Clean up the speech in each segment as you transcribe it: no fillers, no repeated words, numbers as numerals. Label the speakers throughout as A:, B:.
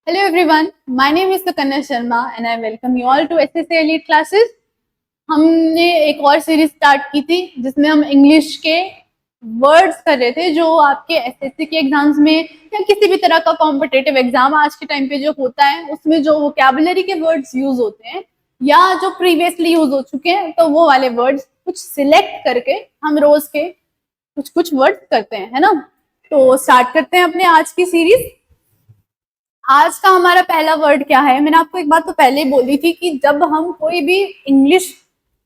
A: Hello everyone, my name is Sukanya Sharma and I welcome you all to SSA Elite Classes. हमने एक और series start की थी जिसमें हम इंग्लिश के वर्ड्स कर रहे थे जो आपके एसएससी के एग्जाम्स में या किसी भी तरह का कॉम्पिटेटिव एग्जाम आज के टाइम पे जो होता है उसमें जो वोकैबुलरी के वर्ड्स यूज होते हैं या जो प्रीवियसली यूज हो चुके हैं तो वो वाले वर्ड्स कुछ सिलेक्ट करके हम रोज के कुछ कुछ वर्ड्स करते हैं, है ना। तो स्टार्ट करते हैं अपने आज की सीरीज। आज का हमारा पहला वर्ड क्या है? मैंने आपको एक बात तो पहले ही बोली थी कि जब हम कोई भी इंग्लिश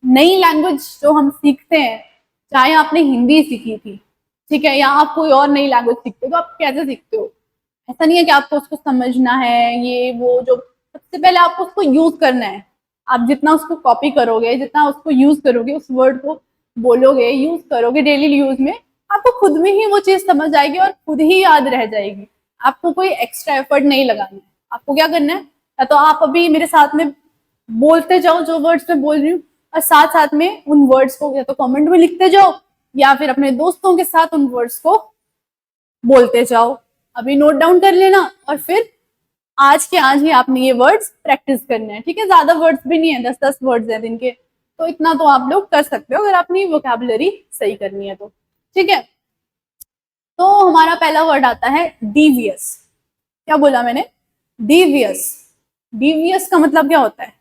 A: नई लैंग्वेज जो हम सीखते हैं, चाहे आपने हिंदी सीखी थी, ठीक है, या आप कोई और नई लैंग्वेज सीखते हो, तो आप कैसे सीखते हो? ऐसा नहीं है कि आपको उसको समझना है, ये वो जो सबसे पहले आपको उसको यूज करना है। आप जितना उसको कॉपी करोगे, जितना उसको यूज करोगे, उस वर्ड को बोलोगे, यूज करोगे डेली यूज में, आपको खुद में ही वो चीज समझ आएगी और खुद ही याद रह जाएगी। आपको कोई एक्स्ट्रा एफर्ट नहीं लगाना है। आपको क्या करना है, या तो आप अभी मेरे साथ में बोलते जाओ जो वर्ड्स मैं बोल रही हूँ, और साथ साथ में उन वर्ड्स को या तो कमेंट में लिखते जाओ या फिर अपने दोस्तों के साथ उन वर्ड्स को बोलते जाओ। अभी नोट डाउन कर लेना और फिर आज के आज ही आपने ये वर्ड्स प्रैक्टिस करने हैं, ठीक है। ज्यादा वर्ड्स भी नहीं है, 10-10 वर्ड्स हैं दिन के, तो इतना तो आप लोग कर सकते हो अगर अपनी वोकैबुलरी सही करनी है तो, ठीक है। तो हमारा पहला वर्ड आता है डीवियस। क्या बोला मैंने? डीवियस। डीवियस का मतलब क्या होता है?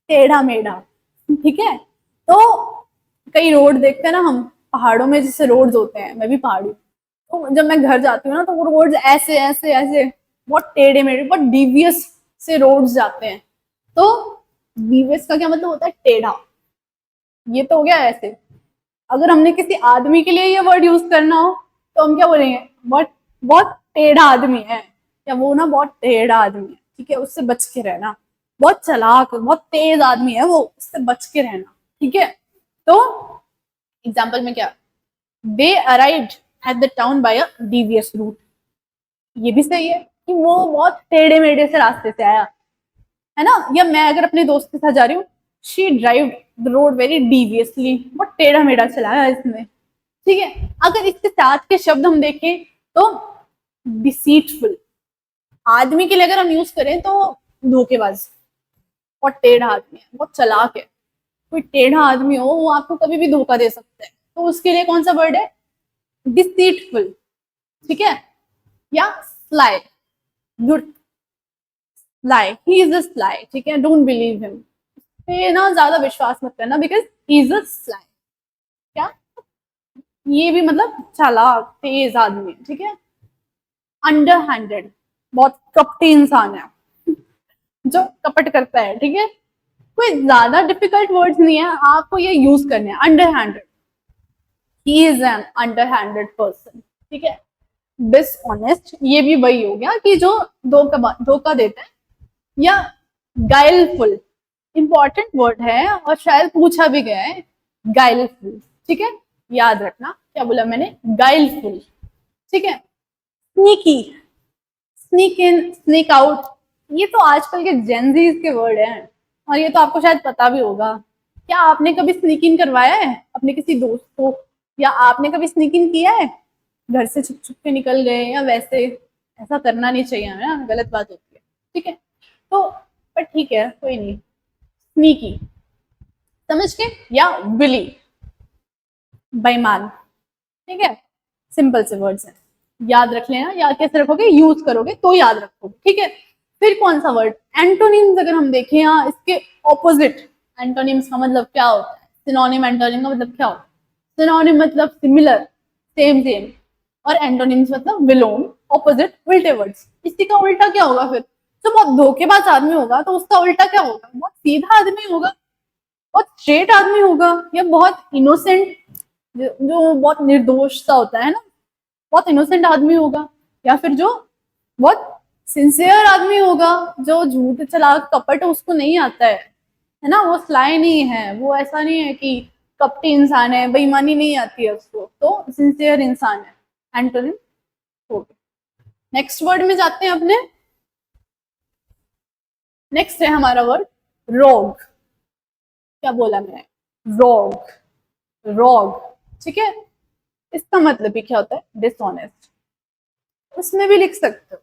A: टेढ़ा मेढ़ा, ठीक है। तो कई रोड देखते हैं ना हम, पहाड़ों में जैसे रोड्स होते हैं, मैं भी पहाड़ी हूँ, तो जब मैं घर जाती हूँ ना तो वो रोड्स ऐसे ऐसे ऐसे बहुत टेढ़े मेढ़े बहुत डीवियस से रोड्स जाते हैं। तो डीवियस का क्या मतलब होता है? टेढ़ा। ये तो हो गया ऐसे। अगर हमने किसी आदमी के लिए ये वर्ड यूज करना हो तो हम क्या बोलेंगे? बहुत बहुत टेढ़ा आदमी है, या वो ना बहुत टेढ़ा आदमी है, ठीक है, उससे बच के रहना। बहुत चालाक बहुत तेज आदमी है वो, उससे बच के रहना, ठीक है। तो एग्जाम्पल में क्या, they arrived at the town by a devious route. ये भी सही है कि वो बहुत टेढ़े मेढ़े से रास्ते से आया, है ना। या मैं अगर अपने दोस्त के साथ जा रही हूँ, she drive the road very deviously, बहुत टेढ़ा मेढ़ा चलाया इसने, ठीक है। अगर इसके साथ के शब्द हम देखें तो डिसीटफुल, आदमी के लिए अगर हम यूज करें तो धोखेबाज, बहुत टेढ़ा आदमी है, बहुत चालाक है। कोई टेढ़ा आदमी हो वो आपको कभी भी धोखा दे सकता है, तो उसके लिए कौन सा वर्ड है? डिसीटफुल, ठीक है। या sly, good sly, he is a sly, ठीक है, डोंट बिलीव हिम। पे ना ज्यादा विश्वास मत करना because he is a sly. क्या? ये भी मतलब चालाक तेज आदमी, ठीक है। अंडर हैंडेड, बहुत कपटी इंसान है जो कपट करता है, ठीक है। कोई ज्यादा डिफिकल्ट वर्ड्स नहीं है, आपको ये यूज करने हैं। Under handed, he is an under handed person, ठीक है। डिसऑनेस्ट, ये भी वही हो गया कि जो धोखा देता है। या गाइलफुल, इंपॉर्टेंट वर्ड है और शायद पूछा भी गया है। गाइलफुल, ठीक है, याद रखना क्या बोला मैंने? गाइलफुल, ठीक है। स्नीकी, स्नीक इन स्नीक आउट, ये तो आजकल के जेनजीज के वर्ड हैं और ये तो आपको शायद पता भी होगा। क्या आपने कभी स्नीक इन करवाया है अपने किसी दोस्त को, या आपने कभी स्नीक इन किया है? घर से छुप छुप के निकल गए या वैसे? ऐसा करना नहीं चाहिए, है ना, गलत बात होती है, ठीक है। तो पर ठीक है, कोई नहीं। स्नीकी समझ के, या विली, बेईमान, ठीक है। सिंपल से वर्ड्स हैं, याद रख लेना। याद कैसे रखोगे? यूज करोगे तो याद रखोगे, ठीक है। फिर कौन सा वर्ड? एंटोनिम्स अगर हम देखें, यहाँ इसके ऑपोजिट एंटोनिम्स का मतलब क्या होता है? सिनोनिम एंटोनिम का मतलब क्या होता है? सिनोनिम मतलब सिमिलर, सेम सेम, और एंटोनिम्स मतलब विलोम, ऑपोजिट, उल्टे वर्ड्स। इसी का उल्टा क्या होगा फिर? तो बहुत धोखेबाज आदमी होगा तो उसका उल्टा क्या होगा? बहुत सीधा आदमी होगा, बहुत स्ट्रेट आदमी होगा, या बहुत इनोसेंट, जो बहुत निर्दोष सा होता है ना, बहुत इनोसेंट आदमी होगा। या फिर जो बहुत सिंसियर आदमी होगा, जो झूठ चालाक कपट उसको नहीं आता है ना, वो स्लाई नहीं है, वो ऐसा नहीं है कि कपटी इंसान है, बेईमानी नहीं आती है उसको, तो सिंसियर इंसान है। एंटोनिम हो गया। नेक्स्ट वर्ड में जाते हैं अपने। नेक्स्ट है हमारा वर्ड रोग। क्या बोला मैंने? रोग, रोग, ठीक है। इसका मतलब भी क्या होता है? डिसऑनेस्ट। उसमें भी लिख सकते हो,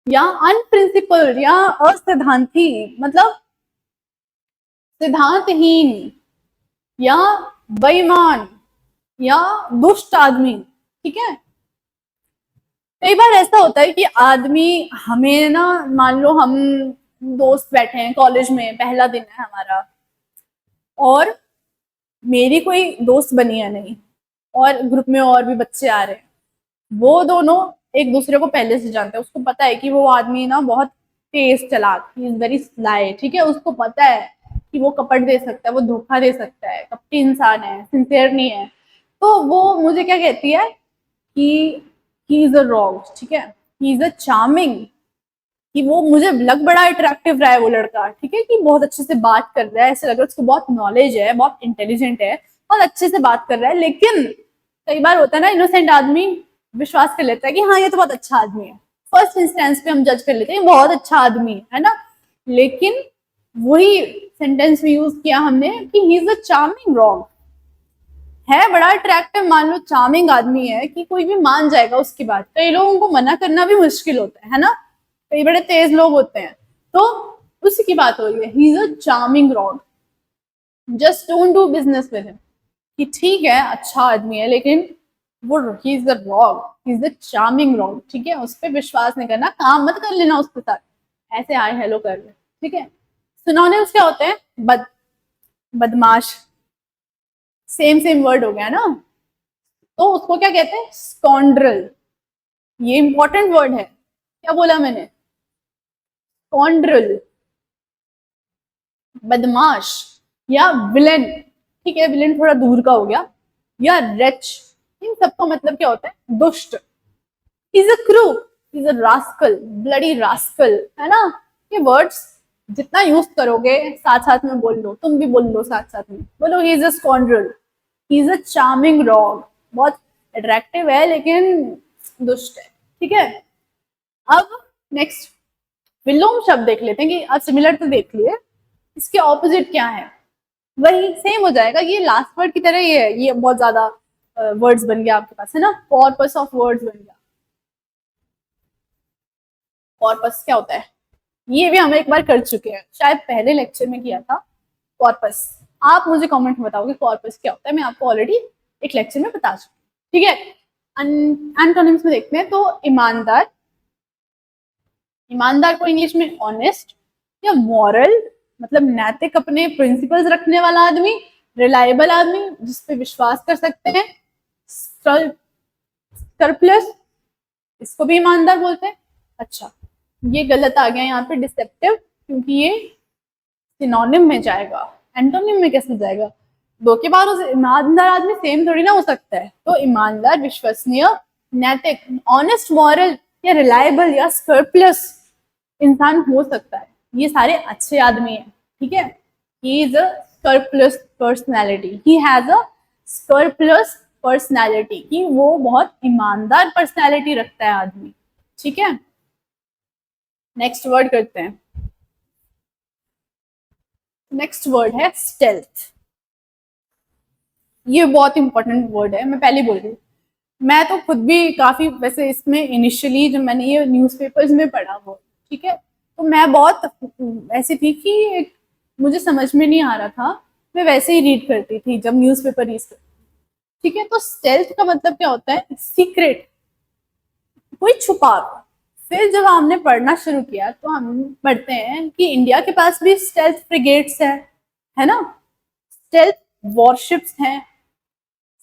A: या अनप्रिंसिपल या असिद्धांती मतलब सिद्धांतहीन या बेईमान या दुष्ट आदमी। ठीक है, कई बार ऐसा होता है कि आदमी हमें ना, मान लो हम दोस्त बैठे हैं कॉलेज में, पहला दिन है हमारा, और मेरी कोई दोस्त बनी है नहीं, और ग्रुप में और भी बच्चे आ रहे हैं, वो दोनों एक दूसरे को पहले से जानते हैं, उसको पता है कि वो आदमी ना बहुत तेज चालाक, ही इज वेरी स्लाई। ठीक है, उसको पता है कि वो कपट दे सकता है, वो धोखा दे सकता है, कपटी इंसान है, सिंसियर नहीं है। तो वो मुझे क्या कहती है कि ही इज अ रॉन्ग, ठीक है, ही इज अ चार्मिंग, कि वो मुझे लग बड़ा अट्रैक्टिव रहा है वो लड़का, ठीक है, कि बहुत अच्छे से बात कर रहा है, ऐसे लग रहा है उसको बहुत नॉलेज है, बहुत इंटेलिजेंट है, बहुत अच्छे से बात कर रहा है। लेकिन कई बार होता है ना, इनोसेंट आदमी विश्वास कर लेता है कि हाँ ये तो बहुत अच्छा आदमी है, फर्स्ट इंस्टेंस पे हम जज कर लेते हैं बहुत अच्छा आदमी है ना, लेकिन वही सेंटेंस में यूज किया हमने कि ही इज अ चार्मिंग रॉन्ग, है बड़ा अट्रैक्टिव, मान लो चार्मिंग आदमी है कि कोई भी मान जाएगा उसकी बात, कई लोगों को मना करना भी मुश्किल होता है ना, कई बड़े तेज लोग होते हैं, तो उसी की बात हो रही है, he is a charming rogue, just don't do business with him, कि ठीक है अच्छा आदमी है लेकिन वो he is the rogue, he is the charming rogue, ठीक है, उस पर विश्वास नहीं करना, काम मत कर लेना उसके साथ, ऐसे हाय हेलो कर ले। ठीक है, सिनोनिम्स क्या होते हैं, बदमाश, सेम सेम वर्ड हो गया ना, तो उसको क्या कहते हैं, स्कॉन्ड्रल, ये इंपॉर्टेंट वर्ड है, क्या बोला मैंने, स्कॉन्ड्रल, बदमाश या विलेन। ठीक है, विलेन थोड़ा दूर का हो गया, या रेच, इन सबका मतलब क्या होता है, दुष्ट, is a crew, is a rascal, bloody rascal, है ना, ये वर्ड्स जितना यूज करोगे साथ साथ में बोल लो, तुम भी बोल लो साथ साथ में, बोलो he is a scoundrel, he is a charming rogue, बहुत अट्रैक्टिव है लेकिन दुष्ट है। ठीक है, अब नेक्स्ट विलोम शब्द देख लेते हैं, कि अब सिमिलर तो देख लिए, इसके ऑपोजिट क्या है, वही सेम हो जाएगा, ये लास्ट वर्ड की तरह ही है, ये बहुत ज्यादा वर्ड्स बन गया आपके पास, है ना, कॉर्पस ऑफ वर्ड्स बन गया। कॉर्पस क्या होता है, ये भी हम एक बार कर चुके हैं, शायद पहले लेक्चर में किया था कॉर्पस, आप मुझे कमेंट में बताओगे कॉर्पस क्या होता है, मैं आपको ऑलरेडी एक लेक्चर में बता चुकी। ठीक है, एंटोनिम्स में देखते हैं, तो ईमानदार, ईमानदार को इंग्लिश में ऑनेस्ट या मॉरल, मतलब नैतिक, अपने प्रिंसिपल्स रखने वाला आदमी, रिलायबल आदमी जिसपे विश्वास कर सकते हैं, सरप्लस, इसको भी ईमानदार बोलते हैं। अच्छा, ये गलत आ गया यहाँ पे, डिसेप्टिव, क्योंकि ये सिनोनिम में जाएगा, एंटोनिम में कैसे जाएगा, दो के बाद उस ईमानदार आदमी सेम थोड़ी ना हो सकता है, तो ईमानदार, विश्वसनीय, नैतिक, ऑनेस्ट, मॉरल या रिलायबल या स्क्रप्लस इंसान हो सकता है, ये सारे अच्छे आदमी हैं। ठीक है, he is a scrupulous personality, he has a scrupulous personality, कि वो बहुत ईमानदार पर्सनैलिटी रखता है आदमी। ठीक है, नेक्स्ट वर्ड करते हैं, नेक्स्ट वर्ड है स्टेल्थ, ये बहुत इंपॉर्टेंट वर्ड है, मैं पहले बोल रही हूँ, मैं तो खुद भी काफी वैसे इसमें इनिशियली जब मैंने ये न्यूज़पेपर्स में पढ़ा वो, ठीक है, तो मैं बहुत ऐसी थी कि मुझे समझ में नहीं आ रहा था, मैं वैसे ही रीड करती थी जब न्यूज़पेपर रीड करती। ठीक है, तो स्टेल्थ का मतलब क्या होता है, सीक्रेट, कोई छुपा हुआ। फिर जब हमने पढ़ना शुरू किया तो हम पढ़ते हैं कि इंडिया के पास भी स्टेल्थ फ्रिगेट्स है ना, स्टेल्थ वॉरशिप्स हैं,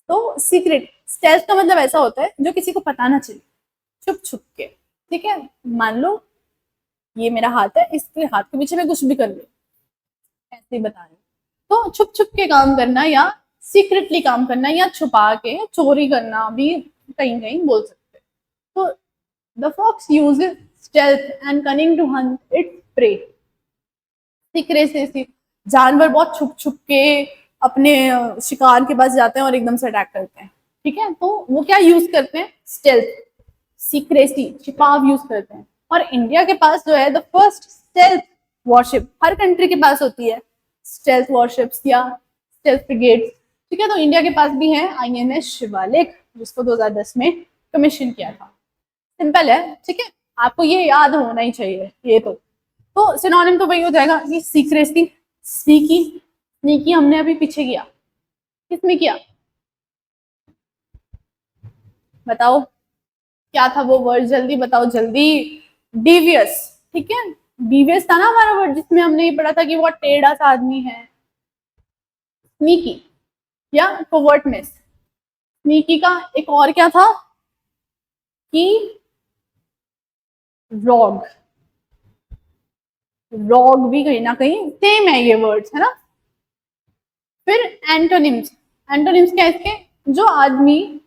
A: तो सीक्रेट, स्टेल्थ का मतलब ऐसा होता है जो किसी को पता ना चले, छुप छुप के। ठीक है, मान लो ये मेरा हाथ है, इसके हाथ के पीछे मैं कुछ भी कर लूँ, ऐसे ही बता रही हूँ, तो छुप छुप के काम करना या सीक्रेटली काम करना या छुपा के चोरी करना भी कहीं कहीं बोल सकते हैं। तो the fox uses stealth and cunning to hunt its prey, secrecy, जानवर बहुत छुप छुप के अपने शिकार के पास जाते हैं और एकदम से अटैक करते हैं। ठीक है, तो वो क्या यूज करते हैं, स्टेल्थ, सीक्रेसी, छिपाव यूज करते हैं। और इंडिया के पास जो है the first stealth worship, her country के पास होती है स्टेल्थ वॉरशिप्स या स्टेल्थ ब्रिगेड्स। ठीक है, तो इंडिया के पास भी है INS शिवालिक, जिसको 2010 में कमीशन किया था। सिंपल है, ठीक है, आपको ये याद होना ही चाहिए ये तो सिनोनिम तो वही हो जाएगा कि सीक्रेसी, स्नीकी। स्नीकी हमने अभी पीछे किया, किसमें किया बताओ, क्या था वो वर्ड, जल्दी बताओ जल्दी। डिवियस, ठीक है, डिवियस था ना हमारा वर्ड जिसमें हमने ये पढ़ा था कि वो टेढ़ा सा आदमी है। स्नीकी या कोवर्टनेस। स्नीकी का एक और क्या था कि रॉग, रॉग भी कहीं ना कहीं सेम है ये वर्ड्स, है ना। फिर एंटोनिम्स, एंटोनिम्स क्या है इसके, जो आदमी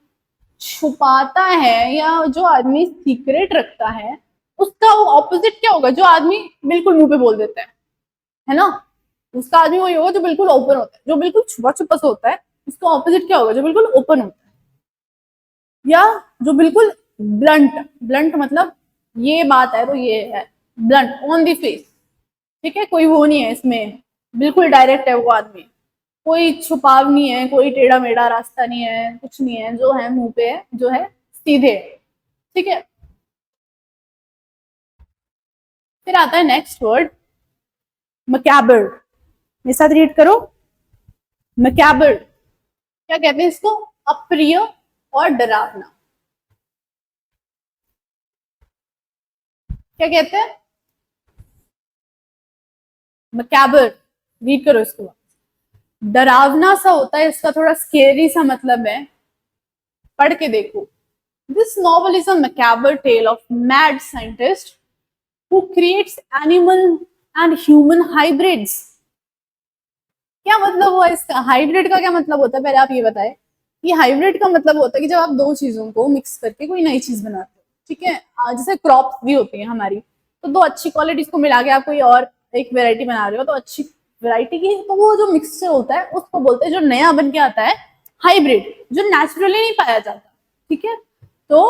A: छुपाता है या जो आदमी सीक्रेट रखता है उसका वो ऑपोजिट क्या होगा, जो आदमी बिल्कुल मुंह पे बोल देता है ना, उसका आदमी वही होगा जो बिल्कुल ओपन होता है। जो बिल्कुल छुपा छुपा सा होता है उसका ऑपोजिट क्या होगा, जो बिल्कुल ओपन होता है। या जो बिल्कुल ब्लंट, ब्लंट मतलब ये बात है तो ये है, ब्लंट ऑन द फेस, ठीक है, कोई वो नहीं है इसमें, बिल्कुल डायरेक्ट है वो आदमी, कोई छुपाव नहीं है, कोई टेढ़ा मेढ़ा रास्ता नहीं है, कुछ नहीं है, जो है मुंह पे है, जो है सीधे, ठीक है। फिर आता है नेक्स्ट वर्ड मैकेबर, मेरे साथ रीड करो, मैकेबर क्या कहते हैं इसको, अप्रिय और डरावना। क्या कहते हैं, मैकेबर, रीड करो इसको, डरावना सा होता है, इसका थोड़ा स्केरी सा मतलब है, पढ़ के देखो। This novel is a macabre tale of mad scientist who creates animal and human hybrids। क्या मतलब हुआ इसका, हाइब्रिड का क्या मतलब होता है, पहले आप ये बताएं। ये हाइब्रिड का मतलब होता है कि जब आप दो चीजों को मिक्स करके कोई नई चीज बनाते हो, ठीक है, जैसे क्रॉप्स भी होती है हमारी, तो दो अच्छी क्वालिटीज को मिला के आप कोई और एक वेराइटी बना रहे हो, तो अच्छी वेराइटी की, तो वो जो मिक्सचर होता है उसको बोलते हैं, जो नया बन के आता है हाइब्रिड, जो नेचुरली नहीं पाया जाता, ठीक है। तो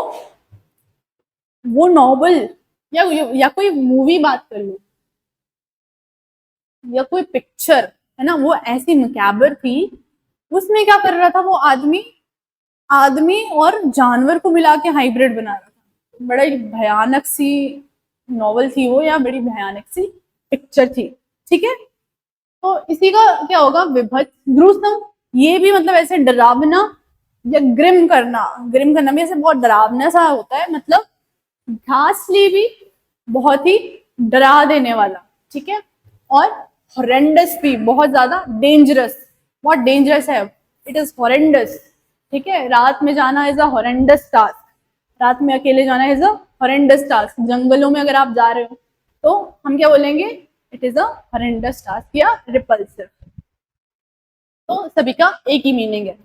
A: वो नॉवल या कोई मूवी बात कर लो या कोई पिक्चर, है ना, वो ऐसी मकैबर थी, उसमें क्या कर रहा था वो आदमी, आदमी और जानवर को मिला के हाइब्रिड बना रहा था। बड़ा ही भयानक सी नॉवल थी वो, या बड़ी भयानक सी पिक्चर थी, ठीक है। तो इसी का क्या होगा, विभत्स, ग्रूसम, ये भी मतलब ऐसे डरावना या ग्रिम करना, ग्रिम करना भी ऐसे बहुत डरावना सा होता है, मतलब घासली भी बहुत ही डरा देने वाला, ठीक है। और हॉरेंडस भी बहुत ज्यादा डेंजरस, बहुत डेंजरस है, इट इज हॉरेंडस, ठीक है। रात में जाना इज अ हॉरेंडस टास्क, रात में अकेले जाना इज अ हॉरेंडस टास्क, जंगलों में अगर आप जा रहे हो तो हम क्या बोलेंगे, it is a horrendous task या रिपल्सिव। तो सभी का एक ही मीनिंग है।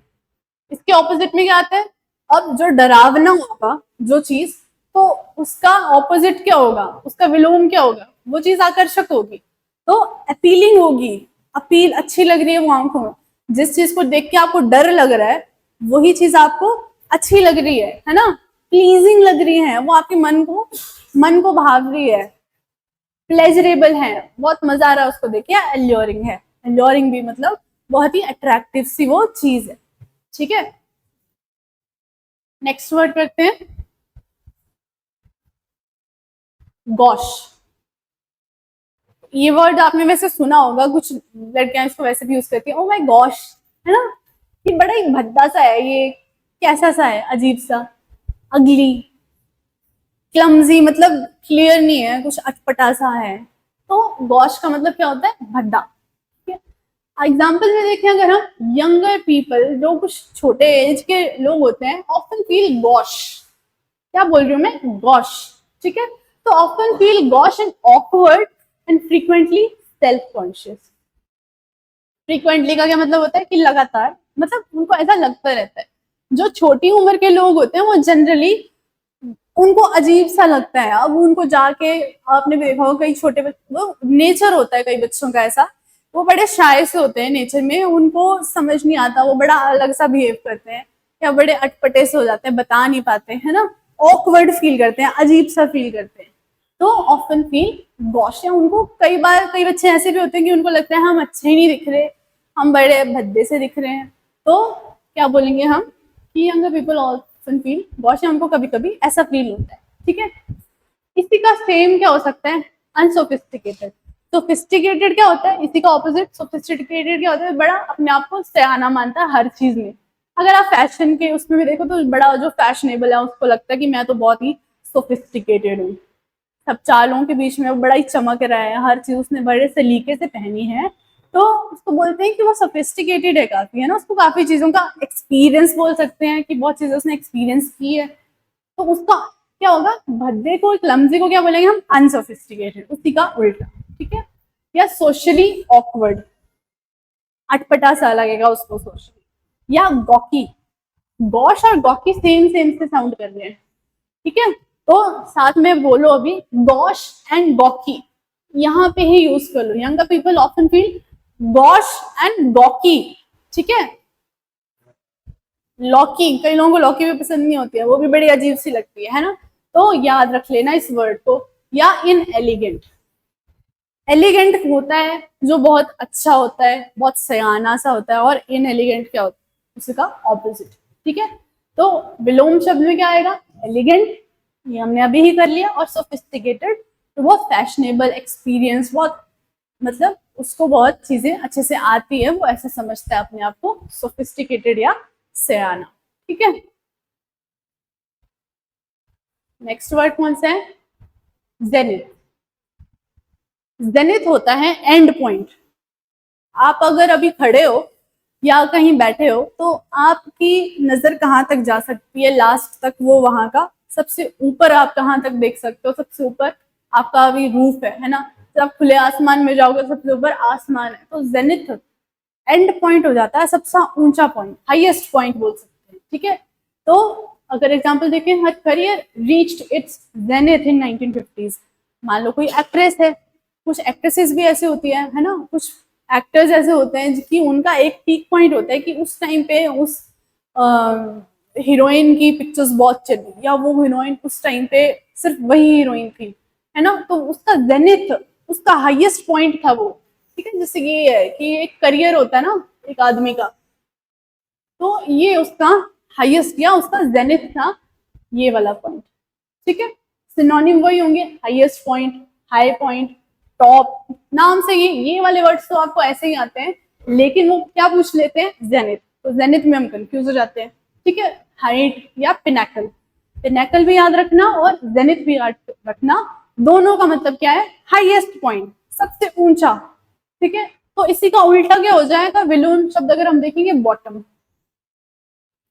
A: इसके ऑपोजिट में क्या आता है, अब जो डरावना होगा जो चीज, तो उसका ऑपोजिट क्या होगा, उसका विलोम क्या होगा, वो चीज आकर्षक होगी, तो अपीलिंग होगी, अपील अच्छी लग रही है वो आंखों में, जिस चीज को देख के आपको डर लग रहा है वही चीज आपको अच्छी लग रही है ना, प्लीजिंग लग रही है, वो आपके मन को भाव रही है, प्लेजरेबल है, बहुत मजा आ रहा है उसको देख के, एल्योरिंग है, एल्योरिंग भी मतलब बहुत ही अट्रैक्टिव सी वो चीज है, ठीक है। नेक्स्ट वर्ड करते हैं गॉश। ये वर्ड आपने वैसे सुना होगा, कुछ लड़कियां इसको वैसे भी यूज करती हैं, ओ माय गॉश, है ना, ये बड़ा ही भद्दा सा है, ये कैसा सा है, अजीब सा, अगली, क्लमजी, मतलब क्लियर नहीं है, कुछ अटपटा सा है। तो गॉश का मतलब क्या होता है, भद्दा। एग्जाम्पल में देखें अगर हम, यंगर पीपल, जो कुछ छोटे एज के लोग होते हैं, ऑफन फील गॉश, क्या बोल रही हूँ मैं, गॉश, ठीक है। तो often feel gauche and awkward and frequently self conscious. Frequently का क्या मतलब होता है कि लगातार, मतलब उनको ऐसा लगता रहता है। जो छोटी उम्र के लोग होते हैं वो जनरली उनको अजीब सा लगता है, अब उनको जाके, आपने भी देखा होगा कई छोटे वो नेचर होता है कई बच्चों का ऐसा, वो बड़े शाय से होते हैं नेचर में, उनको समझ नहीं आता, वो बड़ा अलग सा बिहेव करते हैं या बड़े अटपटे से हो जाते हैं, बता नहीं पाते, है ना, ऑकवर्ड फील करते हैं, अजीब सा फील करते हैं। तो ऑफन फील गॉश, या उनको कई बार, कई बच्चे ऐसे भी होते हैं कि उनको लगता है हम अच्छे ही नहीं दिख रहे, हम बड़े भद्दे से दिख रहे हैं, तो क्या बोलेंगे हम कि younger people often feel gosh, या उनको कभी कभी ऐसा फील होता है, ठीक है। इसी का सेम क्या हो सकता है, अनसोफिस्टिकेटेड। सोफिस्टिकेटेड क्या होता है, इसी का ऑपोजिट सोफिस्टिकेटेड क्या होता है, बड़ा अपने आप को सयाना मानता है हर चीज में। अगर आप फैशन के उसमें भी देखो तो बड़ा जो फैशनेबल है उसको लगता है कि मैं तो बहुत ही सोफिस्टिकेटेड हूँ, सब चार लोगों के बीच में वो बड़ा ही चमक रहा है, हर चीज उसने बड़े सलीके से पहनी है, तो उसको बोलते हैं कि वो सोफिस्टिकेटेड है काफी, है ना, उसको काफी चीजों का एक्सपीरियंस बोल सकते हैं कि बहुत चीजें उसने एक्सपीरियंस की है। तो उसका क्या होगा, भद्दे को, क्लमजी को क्या बोलेंगे हम, अनसोफिस्टिकेटेड, उसी का उल्टा। ठीक है। या सोशली ऑकवर्ड, अटपटा सा लगेगा उसको सोशली। या गॉकी, गॉश और गॉकी सेम सेम से साउंड कर रहे हैं। ठीक है, तो साथ में बोलो अभी, गॉश एंड गॉकी यहाँ पे ही यूज कर लो। Younger people often feel gauche and gawky. ठीक है। लॉकी, कई लोगों को लॉकी भी पसंद नहीं होती है, वो भी बड़ी अजीब सी लगती है ना, तो याद रख लेना इस वर्ड को। या इन एलिगेंट, एलिगेंट होता है जो बहुत अच्छा होता है, बहुत सयाना सा होता है, और इन एलिगेंट क्या होता है, उसका ऑपोजिट। ठीक है, तो विलोम शब्द में क्या आएगा, एलिगेंट, ये हमने अभी ही कर लिया, और सोफिस्टिकेटेड तो बहुत फैशनेबल, एक्सपीरियंस, बहुत मतलब उसको बहुत चीजें अच्छे से आती है, वो ऐसे समझता है अपने आप को सोफिस्टिकेटेड या सयाना। ठीक है। नेक्स्ट वर्ड कौन सा है, जेनिथ। जेनिथ होता है एंड पॉइंट। आप अगर अभी खड़े हो या कहीं बैठे हो तो आपकी नजर कहाँ तक जा सकती है, लास्ट तक, वो वहां का सबसे ऊपर आप कहाँ तक देख सकते हो, सबसे ऊपर आपका अभी रूफ है ना, जब आप खुले आसमान में जाओगे सबसे ऊपर आसमान है, तो जेनिथ एंड पॉइंट हो जाता है, सबसे ऊंचा पॉइंट, हाईएस्ट पॉइंट बोल सकते हैं। ठीक है, तो अगर एग्जांपल देखें, her career reached it's zenith in 1950s। मान लो कोई एक्ट्रेस है, कुछ एक्ट्रेसेस भी ऐसे होती है ना, कुछ एक्टर्स ऐसे होते हैं कि उनका एक पीक पॉइंट होता है कि उस टाइम पे उस हीरोइन की पिक्चर्स बहुत चली, या वो हीरोइन उस टाइम पे सिर्फ वही हीरोइन थी, है ना, तो उसका जेनिथ, उसका हाईएस्ट पॉइंट था वो। ठीक है, जैसे ये है कि एक करियर होता है ना एक आदमी का, तो ये उसका हाईएस्ट या उसका जेनिथ था, ये वाला पॉइंट। ठीक है, सिनोनिम वही होंगे, highest point, high point, top, नाम से ये वाले वर्ड्स तो आपको ऐसे ही आते हैं, लेकिन वो क्या पूछ लेते हैं, जेनिथ, तो जेनिथ में हम कंफ्यूज हो जाते हैं। ठीक है, हाइट या पिनाकल, पिनाकल भी याद रखना और जेनिथ भी याद रखना, दोनों का मतलब क्या है, हाईएस्ट पॉइंट, सबसे ऊंचा। ठीक है, तो इसी का उल्टा क्या हो जाएगा, विलोम शब्द अगर हम देखेंगे, बॉटम।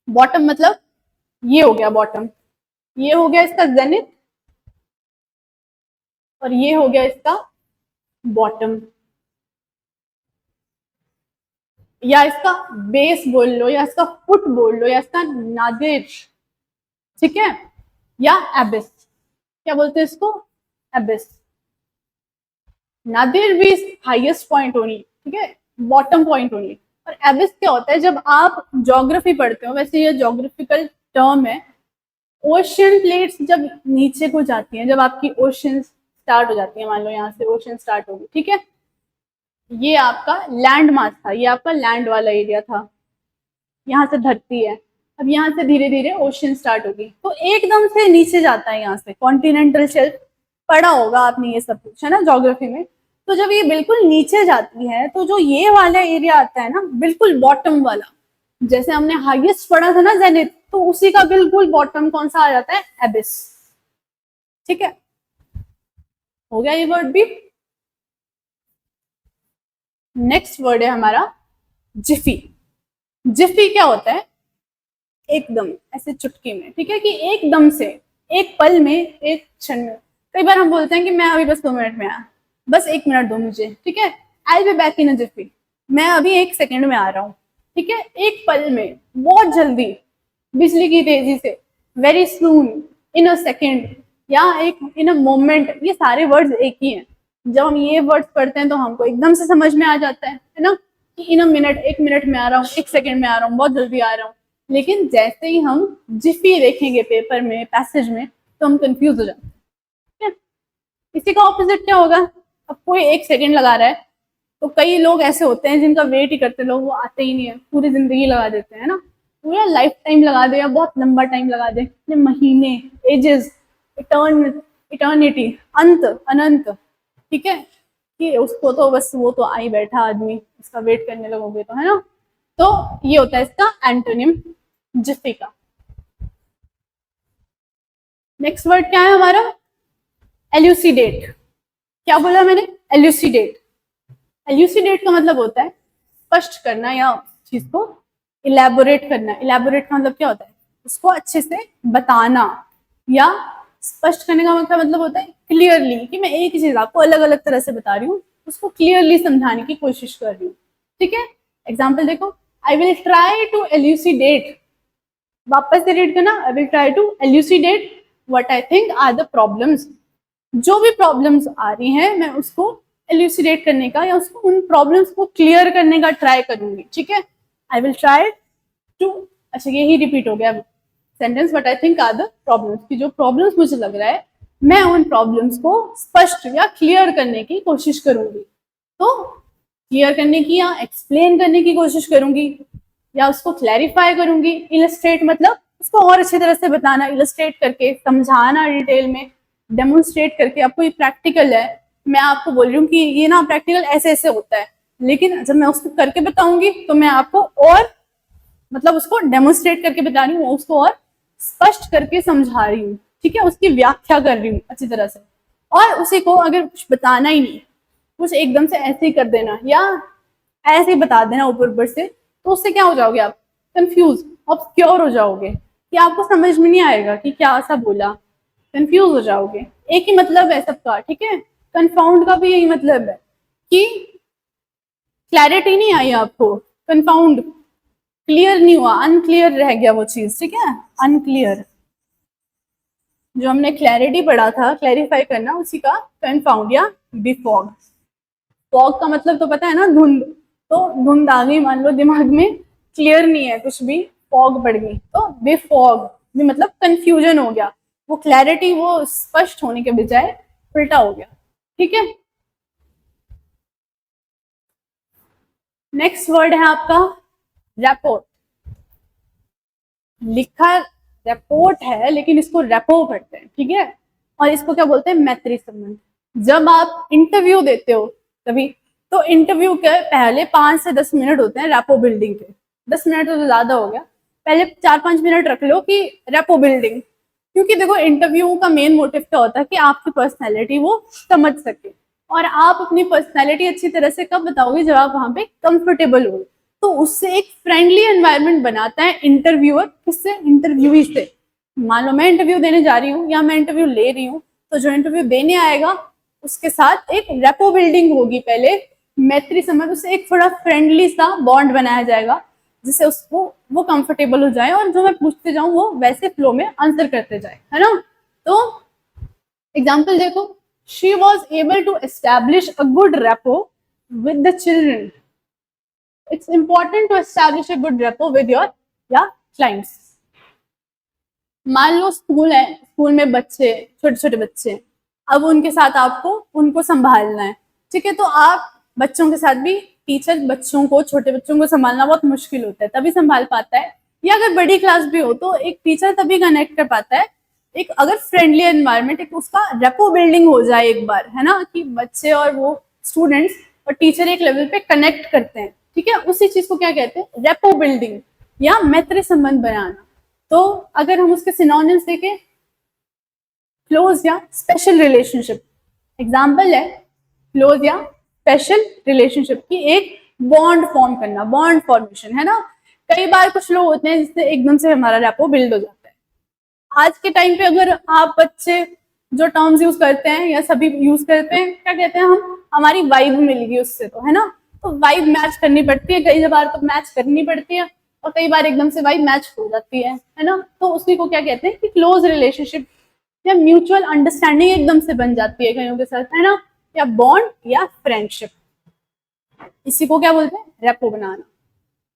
A: बॉटम मतलब ये हो गया बॉटम, ये हो गया इसका जेनिथ, और ये हो गया इसका बॉटम, या इसका बेस बोल लो, या इसका फुट बोल लो, या इसका नादिर। ठीक है, या एबिस, क्या बोलते हैं इसको, एबिस। नादिर भी हाईएस्ट पॉइंट होनी, ठीक है, बॉटम पॉइंट होनी। और एबिस क्या होता है, जब आप ज्योग्राफी पढ़ते हो, वैसे ये ज्योग्राफिकल टर्म है, ओशियन प्लेट्स जब नीचे को जाती हैं, जब आपकी ओशन स्टार्ट हो जाती है, मान लो यहाँ से ओशन स्टार्ट होगी, ठीक है, ये आपका लैंड मास था, ये आपका लैंड वाला एरिया था, यहाँ से धरती है, अब यहाँ से धीरे धीरे ओशन स्टार्ट होगी, तो एकदम से नीचे जाता है, यहाँ से कॉन्टिनेंटल शेल्फ, पढ़ा होगा आपने ये सब कुछ, है ना, ज्योग्राफी में। तो जब ये बिल्कुल नीचे जाती है, तो जो ये वाला एरिया आता है ना, बिल्कुल बॉटम वाला, जैसे हमने हाईएस्ट पढ़ा था ना जेनिथ, तो उसी का बिल्कुल बॉटम कौन सा आ जाता है, एबिस। ठीक है, हो गया ये वर्ड भी। नेक्स्ट वर्ड है हमारा जिफी। जिफी क्या होता है, एकदम ऐसे चुटकी में, ठीक है, कि एकदम से, एक पल में, एक क्षण में। कई बार हम बोलते हैं कि मैं अभी बस 2 मिनट में आया, बस 1 मिनट दो मुझे, ठीक है, आई बी बैक इन अ जिफी, मैं अभी 1 सेकेंड में आ रहा हूँ। ठीक है, एक पल में, बहुत जल्दी, बिजली की तेजी से, very soon, in a second, या एक इन अ मोमेंट, ये सारे वर्ड्स एक ही हैं। जब हम ये वर्ड्स पढ़ते हैं तो हमको एकदम से समझ में आ जाता है ना, कि इन अ मिनट, 1 मिनट में आ रहा हूँ, 1 सेकेंड में आ रहा हूँ, बहुत जल्दी आ रहा हूँ। लेकिन जैसे ही हम जिफी देखेंगे पेपर में, पैसेज में, तो हम कंफ्यूज हो जाते हैं। इसी का ऑपोजिट क्या होगा, अब कोई 1 सेकेंड लगा रहा है, तो कई लोग ऐसे होते हैं जिनका वेट ही करते लोग, वो आते ही नहीं है, पूरी जिंदगी लगा देते हैं ना, पूरा लाइफ टाइम लगा दे, या बहुत लंबा टाइम लगा दे, इतने महीने, एजेस, इटर्निटी, अंत, अनंत, ठीक है, कि उसको तो बस वो तो आई बैठा आदमी, उसका वेट करने लगोगे तो, है ना। तो ये होता है इसका एंटोनिम जिफी का। नेक्स्ट वर्ड क्या है हमारा, एल्यूसिडेट। क्या बोला मैंने, एल्यूसिडेट। एल्यूसिडेट का मतलब होता है स्पष्ट करना या चीज को इलेबोरेट करना। इलेबोरेट का मतलब क्या होता है, उसको अच्छे से बताना, या स्पष्ट करने का मतलब होता है क्लियरली, कि मैं एक ही चीज आपको अलग अलग तरह से बता रही हूँ, उसको क्लियरली समझाने की कोशिश कर रही हूँ, ठीक है। एग्जाम्पल देखो, I will try to elucidate, वापस से रीड करना, I will try to elucidate what I think are the problems. जो भी प्रॉब्लम्स आ रही हैं मैं उसको एल्यूसिडेट करने का या उसको उन प्रॉब्लम्स को क्लियर करने का ट्राई करूंगी, ठीक है। आई विल ट्राई टू, अच्छा यही रिपीट हो गया sentence, but I think are the problems, की जो प्रॉब्लम्स मुझे लग रहा है मैं उन प्रॉब्लम्स को स्पष्ट या क्लियर करने की कोशिश करूंगी। तो क्लियर करने की या एक्सप्लेन करने की कोशिश करूंगी, या उसको क्लैरिफाई करूंगी। इलस्ट्रेट मतलब उसको और अच्छी तरह से बताना, इलस्ट्रेट करके समझाना डिटेल में, डेमोन्स्ट्रेट करके। आपको ये प्रैक्टिकल है, मैं आपको बोल रही हूँ कि ये ना प्रैक्टिकल ऐसे ऐसे होता है, लेकिन जब मैं उसको करके बताऊंगी तो मैं आपको और मतलब उसको डेमोन्स्ट्रेट करके बता रही हूँ, उसको और स्पष्ट करके समझा रही हूँ, ठीक है, उसकी व्याख्या कर रही हूँ अच्छी तरह से। और उसी को अगर कुछ बताना ही नहीं, कुछ एकदम से ऐसे ही कर देना या ऐसे ही बता देना ऊपर ऊपर से, तो उससे क्या हो जाओगे आप, कंफ्यूज, ऑब्सक्योर हो जाओगे, कि आपको समझ में नहीं आएगा कि क्या ऐसा बोला, कंफ्यूज हो जाओगे। एक ही मतलब है सबका, ठीक है। कंफाउंड का भी यही मतलब है कि क्लैरिटी नहीं आई आपको, कंफाउंड, क्लियर नहीं हुआ, अनक्लियर रह गया वो चीज, ठीक है, अनक्लियर। जो हमने क्लैरिटी पढ़ा था, क्लैरिफाई करना, उसी का कंफाउंड या बिफॉग। फॉग का मतलब तो पता है ना, धुंध। तो धुंध आ गई मान लो दिमाग में, क्लियर नहीं है कुछ भी, फॉग पड़ गई, तो बेफॉग भी मतलब कंफ्यूजन हो गया, वो क्लैरिटी वो स्पष्ट होने के बजाय उल्टा हो गया, ठीक है। नेक्स्ट वर्ड है आपका रेपोर्ट। लिखा रेपोर्ट है लेकिन इसको रेपो करते हैं, ठीक है। और इसको क्या बोलते हैं, मैत्री संबंध। जब आप इंटरव्यू देते हो तभी, तो इंटरव्यू के पहले 5 से 10 मिनट होते हैं रेपो बिल्डिंग के। 10 मिनट तो ज्यादा हो गया, पहले 4-5 मिनट रख लो कि रेपो बिल्डिंग, क्योंकि देखो इंटरव्यू का मेन मोटिव क्या होता है कि आपकी पर्सनैलिटी वो समझ सके। और आप अपनी पर्सनैलिटी अच्छी तरह से कब बताओगे, जब आप वहां पे कंफर्टेबल हो। तो उससे एक फ्रेंडली एनवायरनमेंट बनाता है इंटरव्यूअर, किससे, इंटरव्यूई से। मान लो मैं इंटरव्यू देने जा रही हूँ या मैं इंटरव्यू ले रही हूँ, तो जो इंटरव्यू देने आएगा उसके साथ एक रेपो बिल्डिंग होगी, पहले मैत्री संबंध, उससे एक थोड़ा फ्रेंडली सा बॉन्ड बनाया जाएगा, जिससे उसको वो कंफर्टेबल हो जाए और जो मैं पूछते जाऊं वो वैसे फ्लो में आंसर करते जाए, है ना। तो एग्जाम्पल देखो, she was able to establish a good rapport with the children. It's important to establish a good rapport with your या क्लाइंट्स। मान लो स्कूल है, स्कूल में बच्चे, छोटे छोटे बच्चे, अब उनके साथ आपको उनको संभालना है, ठीक है। तो आप बच्चों के साथ भी, टीचर बच्चों को, छोटे बच्चों को संभालना बहुत मुश्किल होता है, तभी संभाल पाता है, या अगर बड़ी क्लास भी हो तो एक टीचर तभी कनेक्ट कर पाता है, एक अगर फ्रेंडली एनवायरनमेंट, एक उसका रेपो बिल्डिंग हो जाए एक बार, है ना, कि बच्चे और वो स्टूडेंट्स और टीचर एक लेवल पे कनेक्ट करते हैं, ठीक है। उसी चीज को क्या कहते हैं, रेपो बिल्डिंग या मैत्री संबंध बनाना। तो अगर हम उसके सिनोनिम्स देखें, क्लोज या स्पेशल रिलेशनशिप, एग्जाम्पल है क्लोज या स्पेशल रिलेशनशिप की एक बॉन्ड फॉर्म करना, बॉन्ड फॉर्मेशन, है ना। कई बार कुछ लोग होते हैं जिससे एकदम से हमारा रेपो बिल्ड हो जाता है। आज के टाइम पे अगर आप बच्चे जो टर्म्स यूज करते हैं या सभी यूज करते हैं, क्या कहते हैं हम, हमारी वाइब मिल गई उससे, तो है ना। तो वाइब मैच करनी पड़ती है, कई बार तो मैच करनी पड़ती है, और कई बार एकदम से वाइब मैच हो जाती है ना। तो उसी को क्या कहते हैं कि क्लोज रिलेशनशिप या म्यूचुअल अंडरस्टैंडिंग एकदम से बन जाती है कईयों के साथ, है ना, या बॉन्ड या फ्रेंडशिप। इसी को क्या बोलते हैं, रेपो बनाना।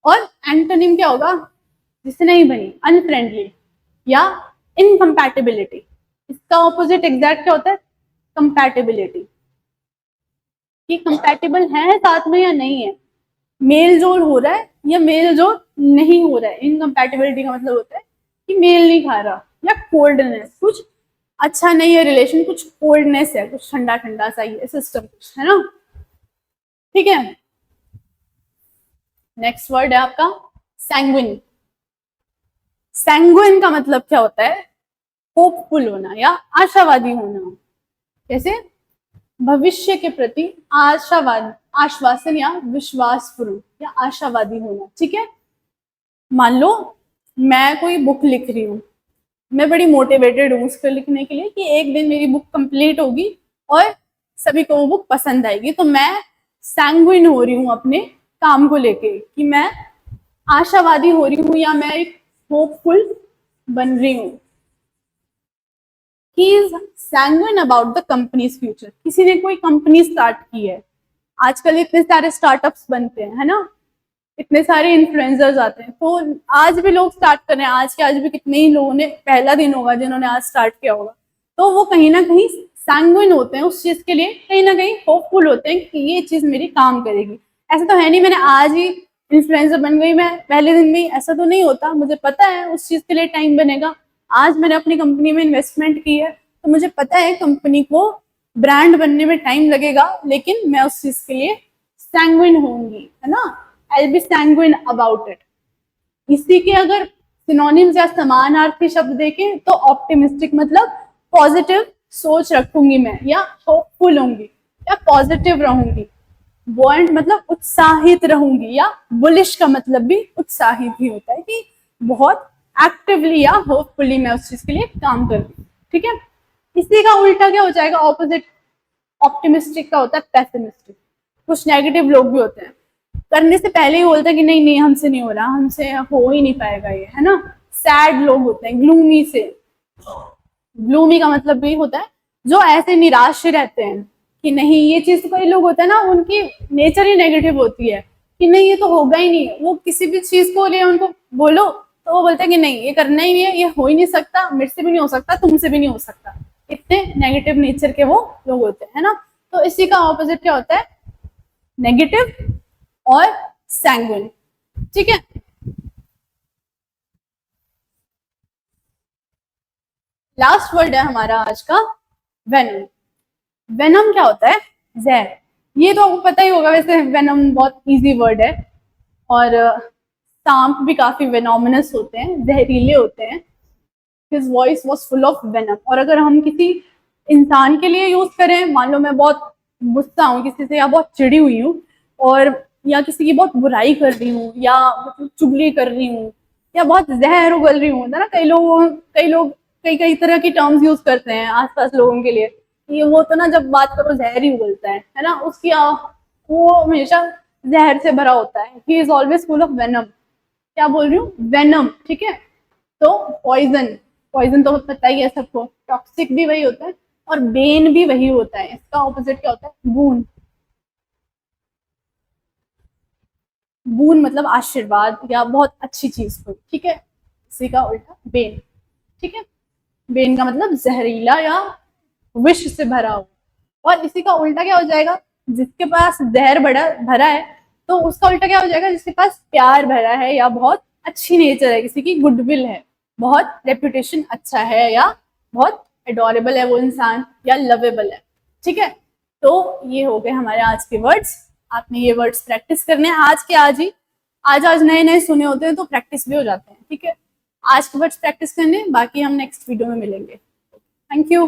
A: और एंटोनिम क्या होगा, जिससे नहीं बनी, अनफ्रेंडली या इनकम्पैटिबिलिटी। इसका ऑपोजिट एग्जैक्ट क्या होता है, कंपैटिबिलिटी, कि कंपैटिबल है साथ में या नहीं है, मेल जोल हो रहा है या मेल जोल नहीं हो रहा है। इनकम्पैटिबिलिटी का मतलब होता है कि मेल नहीं खा रहा, या कोल्डनेस, कुछ अच्छा नहीं है रिलेशन, कुछ कोल्डनेस है, कुछ ठंडा ठंडा सा ही है सिस्टम, कुछ है ना। ठीक है, नेक्स्ट वर्ड है आपका सैंग्विन। सैंग्विन का मतलब क्या होता है? होपफुल होना या आशावादी होना। कैसे? भविष्य के प्रति आशावाद, आश्वासन या विश्वासपूर्ण या आशावादी होना। ठीक है, मान लो मैं कोई बुक लिख रही हूँ, मैं बड़ी मोटिवेटेड हूँ उसको लिखने के लिए कि एक दिन मेरी बुक कंप्लीट होगी और सभी को वो बुक पसंद आएगी, तो मैं सैंग्विन हो रही हूँ अपने काम को लेके कि मैं आशावादी हो रही हूँ या मैं एक होपफुल बन रही हूँ। He is sanguine about the companies future. किसी ने कोई कंपनी स्टार्ट की है, आजकल इतने सारे स्टार्टअप्स बनते हैं, है ना, इतने सारे इन्फ्लुएंसर्स आते हैं, तो आज भी लोग स्टार्ट कर रहे हैं, आज के आज भी कितने ही लोगों ने, पहला दिन होगा जिन्होंने आज स्टार्ट किया होगा, तो वो कहीं ना कहीं सैंग्विन होते हैं उस चीज के लिए, कहीं ना कहीं होपफुल होते हैं कि ये चीज मेरी काम करेगी। ऐसा तो है नहीं मैंने आज ही इन्फ्लुएंसर बन गई मैं पहले दिन में, ऐसा तो नहीं होता, मुझे पता है उस चीज के लिए टाइम बनेगा। आज मैंने अपनी कंपनी में इन्वेस्टमेंट की है, तो मुझे पता है कंपनी को ब्रांड बनने में टाइम लगेगा, लेकिन मैं उस चीज के लिए सैंग्विन होंगी, है ना। I'll be sanguine about it। इसी के अगर सिनोनिम्स या समानार्थी शब्द देखें तो ऑप्टिमिस्टिक मतलब पॉजिटिव सोच रखूंगी मैं, या होपफुल होंगी, या पॉजिटिव रहूंगी। बुओयंट मतलब उत्साहित रहूंगी, या बुलिश का मतलब भी उत्साहित ही होता है कि बहुत एक्टिवली या होपफुली मैं उस चीज के लिए काम कर रही हूँ। ठीक है, इसी का उल्टा क्या हो जाएगा? ऑपोजिट ऑप्टिमिस्टिक का होता है पेसिमिस्टिक। कुछ नेगेटिव लोग भी होते हैं, करने से पहले ही बोलते हैं कि नहीं नहीं हमसे नहीं हो रहा, हमसे हो ही नहीं पाएगा ये, है ना। सैड लोग होते हैं, ग्लूमी से, ग्लूमी का मतलब भी होता है जो ऐसे निराश रहते हैं कि नहीं ये चीज, तो कई लोग होते हैं ना उनकी नेचर ही नेगेटिव होती है कि नहीं ये तो होगा ही नहीं, वो किसी भी चीज को लिए उनको बोलो तो वो बोलते हैं कि नहीं ये करना ही नहीं है, ये हो ही नहीं सकता, मेरे से भी नहीं हो सकता, तुमसे भी नहीं हो सकता। इतने नेगेटिव नेचर के वो लोग होते हैं ना। तो इसी का ऑपोजिट क्या होता है? नेगेटिव और सैंग्विन। ठीक है, लास्ट वर्ड है हमारा आज का वेनम। वेनम क्या होता है? जहर। ये तो आपको पता ही होगा, वैसे वेनम बहुत इजी वर्ड है, और सांप भी काफी वेनोमिनस होते हैं, जहरीले होते हैं। His voice was full of venom. और अगर हम किसी इंसान के लिए यूज करें, मान लो मैं बहुत गुस्सा हूँ किसी से, या बहुत चिड़ी हुई हूँ, और या किसी की बहुत बुराई कर रही हूँ, या मतलब चुगली कर रही हूँ, या बहुत जहर उगल रही हूँ, ना, कई लोग कई कई तरह की टर्म्स यूज करते हैं आसपास लोगों के लिए। ये वो तो ना जब बात करो जहर ही उगलता है ना, उसकी वो हमेशा जहर से भरा होता है। He is always full of venom. क्या बोल रही हूँ? वेनम। ठीक है, तो पॉइजन, पॉइजन तो पता ही है सबको, टॉक्सिक भी वही होता है और बेन भी वही होता है। इसका ऑपोजिट क्या होता है? बून। बून मतलब आशीर्वाद या बहुत अच्छी चीज को। ठीक है, इसी का उल्टा बेन। ठीक है, बेन का मतलब जहरीला या विष से भरा हो। और इसी का उल्टा क्या हो जाएगा? जिसके पास जहर बड़ा भरा है, तो उसका उल्टा क्या हो जाएगा? जिसके पास प्यार भरा है या बहुत अच्छी नेचर है, किसी की गुडविल है, बहुत रेपुटेशन अच्छा है, या बहुत एडोरेबल है वो इंसान, या लवेबल है। ठीक है, तो ये हो गए हमारे आज के वर्ड्स। आपने ये वर्ड्स प्रैक्टिस करने हैं आज के आज ही। आज आज नए नए सुने होते हैं तो प्रैक्टिस भी हो जाते हैं। ठीक है, आज के वर्ड्स प्रैक्टिस करने, बाकी हम नेक्स्ट वीडियो में मिलेंगे। Thank you.